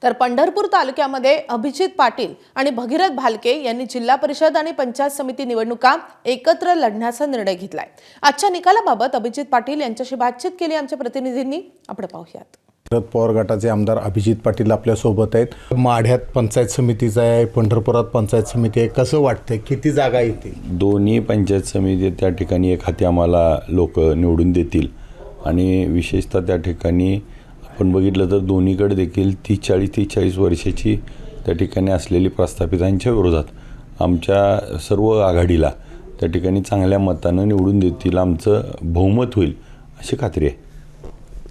तर पंढरपूर तालुक्यामध्ये अभिजित पाटील आणि भगीरथ भालके यांनी जिल्हा परिषद आणि पंचायत समिती निवडणुका एकत्र लढण्याचा निर्णय घेतलाय। आजच्या निकालाबाबत अभिजित पाटील यांच्याशी बातचीत केली आमच्या प्रतिनिधींनी, आपण पाहूयात। शरद पवार गटाचे आमदार अभिजित पाटील आपल्या सोबत आहेत। माढ्यात पंचायत समितीचा आहे, पंढरपुरात पंचायत समिती आहे, कसं वाटतंय किती जागा येतील? दोन्ही पंचायत समिती त्या ठिकाणी एक हाती आम्हाला लोक निवडून देतील आणि विशेषतः त्या ठिकाणी आपण बघितलं तर दोन्हीकडे देखील 30-40 वर्षाची त्या ठिकाणी असलेली प्रस्थापितांच्या विरोधात आमच्या सर्व आघाडीला त्या ठिकाणी चांगल्या मतानं निवडून देतील, आमचं बहुमत होईल अशी खात्री आहे।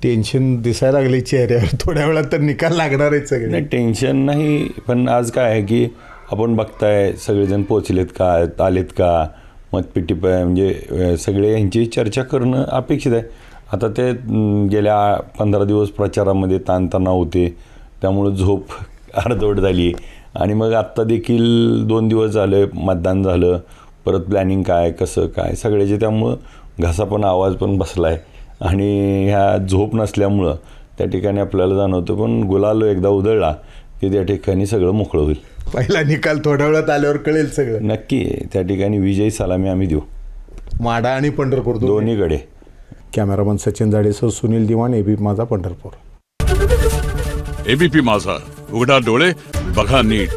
टेन्शन दिसायला लागले चेहऱ्यावर, थोड्या वेळात तर निकाल लागणार आहे सगळे। नाही टेन्शन नाही, पण आज काय आहे की आपण बघताय सगळेजण पोचलेत का, आलेत का, मतपेटी म्हणजे सगळे यांची चर्चा करणं अपेक्षित आहे। आता ते गेल्या 15 दिवस प्रचारामध्ये ताणतणाव होते, त्यामुळं झोप अर्धवट झाली आणि मग आत्ता देखील 2 दिवस झाले मतदान झालं, परत प्लॅनिंग काय कसं काय सगळ्याचे, त्यामुळं घसा पण आवाज पण बसला आहे आणि ह्या झोप नसल्यामुळं त्या ठिकाणी आपल्याला जाणवतं, पण गुलाल एकदा उधळला की त्या ठिकाणी सगळं मोकळं होईल। पहिला निकाल थोड्या वेळात आल्यावर कळेल सगळं। नक्की त्या ठिकाणी विजयी सलामी आम्ही देऊ, माढा आणि पंढरपूर दोन्हीकडे। कॅमेरामन सचिन जाडेसह सुनील दिवाण, एबीपी माझा, पंढरपूर। एबीपी माझा, उघडा डोळे बघा नीट।